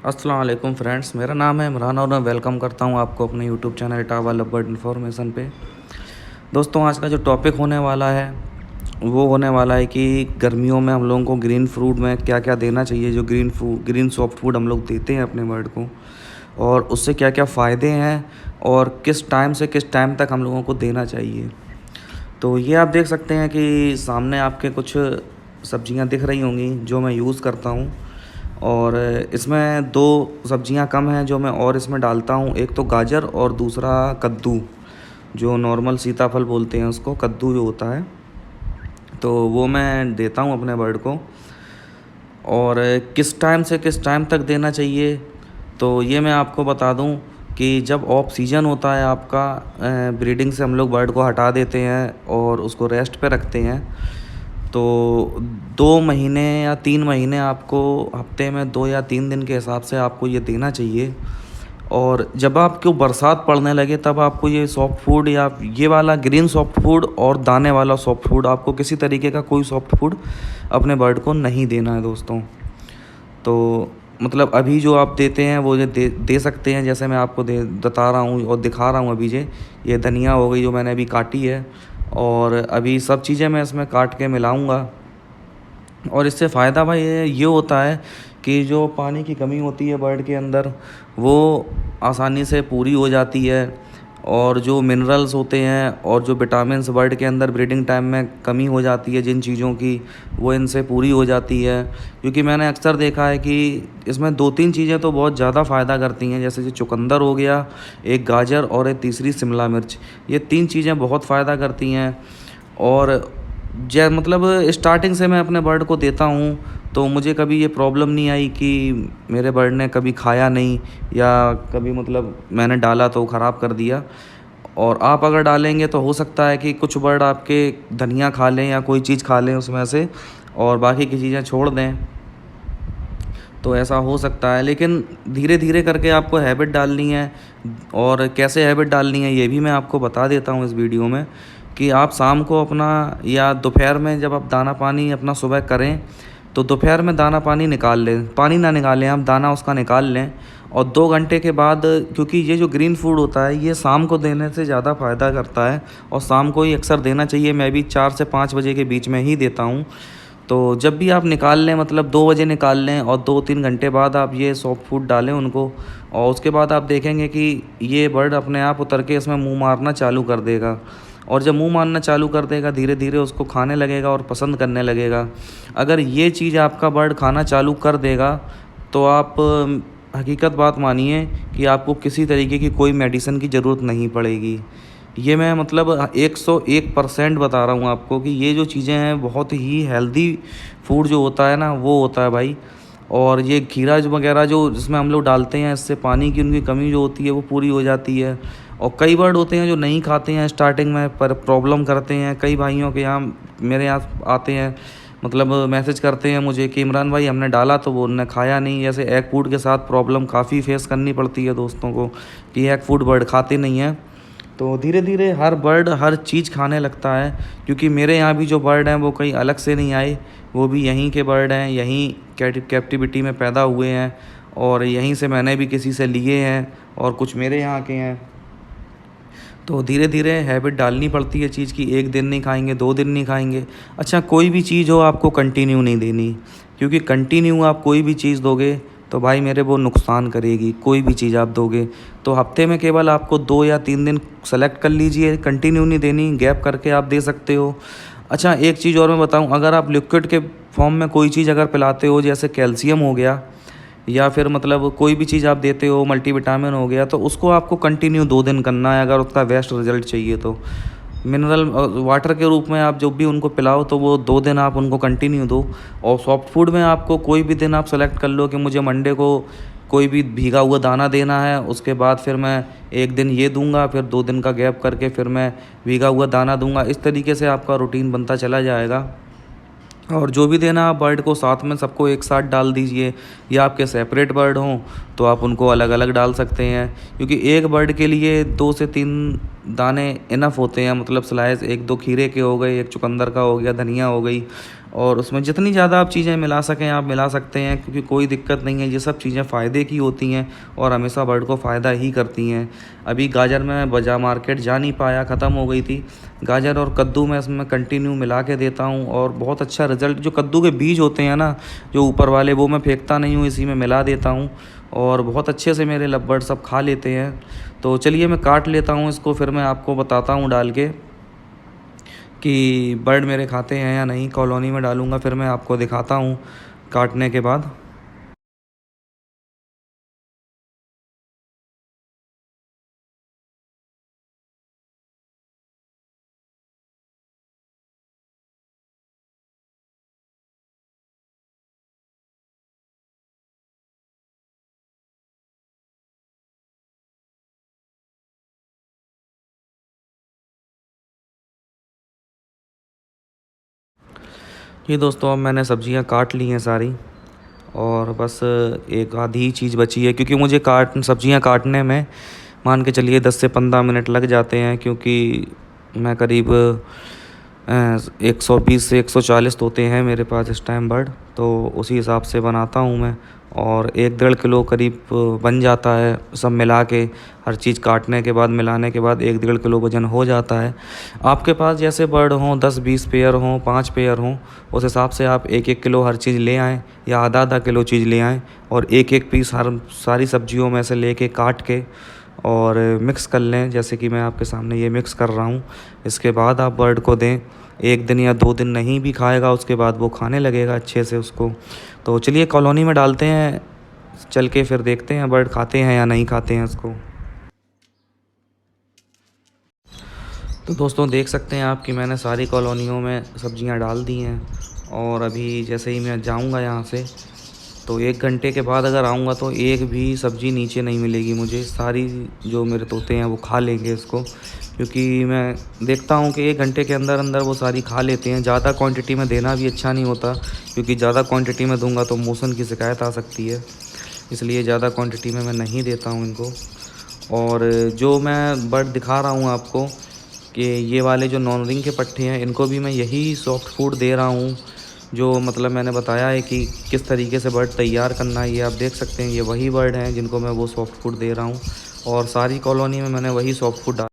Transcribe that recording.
अस्सलाम वालेकुम फ्रेंड्स, मेरा नाम है इमरान और मैं वेलकम करता हूं आपको अपने YouTube channel Etawah lovebird information पे। दोस्तों, आज का जो टॉपिक होने वाला है वो होने वाला है कि गर्मियों में हम लोगों को ग्रीन फ्रूट में क्या क्या देना चाहिए। जो ग्रीन सॉफ्ट फूड हम लोग देते हैं अपने बर्ड को, और उससे क्या क्या फ़ायदे हैं और किस टाइम से किस टाइम तक हम लोगों को देना चाहिए। तो ये आप देख सकते हैं कि सामने आपके कुछ सब्जियां दिख रही होंगी जो मैं यूज़ करता हूँ, और इसमें दो सब्जियां कम हैं जो मैं और इसमें डालता हूँ। एक तो गाजर और दूसरा कद्दू, जो नॉर्मल सीताफल बोलते हैं उसको, कद्दू जो होता है, तो वो मैं देता हूँ अपने बर्ड को। और किस टाइम से किस टाइम तक देना चाहिए, तो ये मैं आपको बता दूँ कि जब ऑफ सीजन होता है आपका, ब्रीडिंग से हम लोग बर्ड को हटा देते हैं और उसको रेस्ट पे रखते हैं, तो 2 महीने या 3 महीने आपको हफ्ते में 2 या 3 दिन के हिसाब से आपको ये देना चाहिए। और जब आपको बरसात पड़ने लगे तब आपको ये सॉफ्ट फूड या ये वाला ग्रीन सॉफ्ट फूड और दाने वाला सॉफ्ट फूड, आपको किसी तरीके का कोई सॉफ्ट फूड अपने बर्ड को नहीं देना है दोस्तों। तो मतलब अभी जो आप देते हैं वो दे सकते हैं, जैसे मैं आपको बता रहा हूँ और दिखा रहा हूँ अभी। ये धनिया हो गई जो मैंने अभी काटी है, और अभी सब चीज़ें मैं इसमें काट के मिलाऊंगा। और इससे फ़ायदा भाई ये होता है कि जो पानी की कमी होती है बर्ड के अंदर, वो आसानी से पूरी हो जाती है। और जो मिनरल्स होते हैं और जो विटामिन्स बर्ड के अंदर ब्रीडिंग टाइम में कमी हो जाती है जिन चीज़ों की, वो इनसे पूरी हो जाती है। क्योंकि मैंने अक्सर देखा है कि इसमें 2-3 चीज़ें तो बहुत ज़्यादा फ़ायदा करती हैं, जैसे जो चुकंदर हो गया, एक गाजर और एक तीसरी शिमला मिर्च। ये 3 चीज़ें बहुत फ़ायदा करती हैं। और मतलब स्टार्टिंग से मैं अपने बर्ड को देता हूँ, तो मुझे कभी ये प्रॉब्लम नहीं आई कि मेरे बर्ड ने कभी खाया नहीं, या कभी मतलब मैंने डाला तो ख़राब कर दिया। और आप अगर डालेंगे तो हो सकता है कि कुछ बर्ड आपके धनिया खा लें या कोई चीज़ खा लें उसमें से, और बाकी की चीज़ें छोड़ दें, तो ऐसा हो सकता है। लेकिन धीरे धीरे करके आपको हैबिट डालनी है, और कैसे हैबिट डालनी है ये भी मैं आपको बता देता हूँ इस वीडियो में। कि आप शाम को अपना या दोपहर में जब आप दाना पानी अपना सुबह करें, तो दोपहर में दाना पानी निकाल लें, पानी ना निकालें, आप दाना उसका निकाल लें। और 2 घंटे के बाद, क्योंकि ये जो ग्रीन फूड होता है ये शाम को देने से ज़्यादा फ़ायदा करता है, और शाम को ही अक्सर देना चाहिए। मैं भी 4 से 5 बजे के बीच में ही देता हूँ। तो जब भी आप निकाल लें, मतलब 2 बजे निकाल लें, और 2-3 घंटे बाद आप ये सॉफ्ट फूड डालें उनको, और उसके बाद आप देखेंगे कि ये बर्ड अपने आप उतर के इसमें मुंह मारना चालू कर देगा। और जब मुंह मारना चालू कर देगा, धीरे धीरे उसको खाने लगेगा और पसंद करने लगेगा। अगर ये चीज़ आपका बर्ड खाना चालू कर देगा, तो आप हकीकत बात मानिए कि आपको किसी तरीके की कोई मेडिसिन की ज़रूरत नहीं पड़ेगी। ये मैं मतलब 101% बता रहा हूँ आपको कि ये जो चीज़ें हैं बहुत ही हेल्दी फूड जो होता है ना, वो होता है भाई। और ये खीरा जो वगैरह जो इसमें हम लोग डालते हैं, इससे पानी की उनकी कमी जो होती है वो पूरी हो जाती है। और कई बर्ड होते हैं जो नहीं खाते हैं स्टार्टिंग में, पर प्रॉब्लम करते हैं। कई भाइयों के यहाँ, मेरे यहाँ आते हैं, मतलब मैसेज करते हैं मुझे कि इमरान भाई हमने डाला तो वो उन्होंने खाया नहीं। जैसे एग फूड के साथ प्रॉब्लम काफ़ी फेस करनी पड़ती है दोस्तों को, कि एग फूड बर्ड खाते नहीं हैं। तो धीरे धीरे हर बर्ड हर चीज़ खाने लगता है। क्योंकि मेरे यहाँ भी जो बर्ड हैं वो कहीं अलग से नहीं आए, वो भी यहीं के बर्ड हैं, यहीं कैप्टिविटी में पैदा हुए हैं, और यहीं से मैंने भी किसी से लिए हैं, और कुछ मेरे यहाँ के हैं। तो धीरे धीरे हैबिट डालनी पड़ती है चीज़ की। एक दिन नहीं खाएंगे, 2 दिन नहीं खाएंगे। अच्छा, कोई भी चीज़ हो आपको कंटिन्यू नहीं देनी, क्योंकि कंटिन्यू आप कोई भी चीज़ दोगे तो भाई मेरे वो नुकसान करेगी। कोई भी चीज़ आप दोगे तो हफ्ते में केवल आपको 2 या 3 दिन सेलेक्ट कर लीजिए, कंटिन्यू नहीं देनी, गैप करके आप दे सकते हो। अच्छा, एक चीज़ और मैं बताऊं, अगर आप लिक्विड के फॉर्म में कोई चीज़ अगर पिलाते हो, जैसे कैल्शियम हो गया, या फिर मतलब कोई भी चीज़ आप देते हो, मल्टीविटामिन हो गया, तो उसको आपको कंटिन्यू 2 दिन करना है अगर उसका बेस्ट रिजल्ट चाहिए तो। मिनरल वाटर के रूप में आप जो भी उनको पिलाओ, तो वो 2 दिन आप उनको कंटिन्यू दो। और सॉफ्ट फूड में आपको कोई भी दिन आप सेलेक्ट कर लो कि मुझे मंडे को कोई भी भीगा हुआ दाना देना है, उसके बाद फिर मैं एक दिन ये दूंगा, फिर 2 दिन का गैप करके फिर मैं भीगा हुआ दाना दूंगा। इस तरीके से आपका रूटीन बनता चला जाएगा। और जो भी देना आप बर्ड को साथ में सबको एक साथ डाल दीजिए, या आपके सेपरेट बर्ड हों तो आप उनको अलग अलग डाल सकते हैं। क्योंकि एक बर्ड के लिए 2 से 3 दाने इनफ होते हैं, मतलब स्लाइस 1-2 खीरे के हो गए, एक चुकंदर का हो गया, धनिया हो गई, और उसमें जितनी ज़्यादा आप चीज़ें मिला सकें आप मिला सकते हैं, क्योंकि कोई दिक्कत नहीं है। ये सब चीज़ें फ़ायदे की होती हैं और हमेशा बर्ड को फ़ायदा ही करती हैं। अभी गाजर मैं बाज़ार मार्केट जा नहीं पाया, ख़त्म हो गई थी। गाजर और कद्दू मैं इसमें कंटिन्यू मिला के देता हूँ और बहुत अच्छा रिज़ल्ट। जो कद्दू के बीज होते हैं ना, जो ऊपर वाले, वो मैं फेंकता नहीं हूँ, इसी में मिला देता हूँ और बहुत अच्छे से मेरे लव बर्ड सब खा लेते हैं। तो चलिए मैं काट लेता हूँ इसको, फिर मैं आपको बताता हूँ डाल के कि बर्ड मेरे खाते हैं या नहीं। कॉलोनी में डालूँगा, फिर मैं आपको दिखाता हूँ काटने के बाद। ये दोस्तों अब मैंने सब्जियां काट ली हैं सारी और बस एक आधी ही चीज़ बची है, क्योंकि मुझे सब्जियां काटने में मान के चलिए 10 से 15 मिनट लग जाते हैं, क्योंकि मैं करीब 120 से 140 तोते हैं मेरे पास इस टाइम बर्ड, तो उसी हिसाब से बनाता हूँ मैं। और 1-1.5 किलो करीब बन जाता है सब मिला के, हर चीज़ काटने के बाद मिलाने के बाद 1-1.5 किलो वज़न हो जाता है। आपके पास जैसे बर्ड हों, 10-20 पेयर हों, 5 पेयर हों, उस हिसाब से आप 1-1 किलो हर चीज़ ले आएँ या आधा-आधा किलो चीज़ ले आएँ और 1-1 पीस हर सारी सब्जियों में से लेके काट के और मिक्स कर लें, जैसे कि मैं आपके सामने ये मिक्स कर रहा हूँ। इसके बाद आप बर्ड को दें। 1 दिन या 2 दिन नहीं भी खाएगा, उसके बाद वो खाने लगेगा अच्छे से उसको। तो चलिए कॉलोनी में डालते हैं, चल के फिर देखते हैं बर्ड खाते हैं या नहीं खाते हैं इसको। तो दोस्तों देख सकते हैं आप कि मैंने सारी कॉलोनियों में सब्जियां डाल दी हैं और अभी जैसे ही मैं जाऊंगा यहाँ से, तो 1 घंटे के बाद अगर आऊँगा तो एक भी सब्ज़ी नीचे नहीं मिलेगी मुझे। सारी जो मेरे तोते हैं वो खा लेंगे इसको, क्योंकि मैं देखता हूँ कि 1 घंटे के अंदर अंदर वो सारी खा लेते हैं। ज़्यादा क्वांटिटी में देना भी अच्छा नहीं होता, क्योंकि ज़्यादा क्वांटिटी में दूंगा तो मोशन की शिकायत आ सकती है, इसलिए ज़्यादा क्वांटिटी में मैं नहीं देता हूँ इनको। और जो मैं बर्ड दिखा रहा हूँ आपको कि ये वाले जो नॉन रिंग के पट्टे हैं, इनको भी मैं यही सॉफ्ट फूड दे रहा हूँ, जो मतलब मैंने बताया है कि किस तरीके से बर्ड तैयार करना है। ये आप देख सकते हैं, ये वही बर्ड हैं जिनको मैं वो सॉफ्ट फूड दे रहा हूँ और सारी कॉलोनी में मैंने वही सॉफ्ट फूड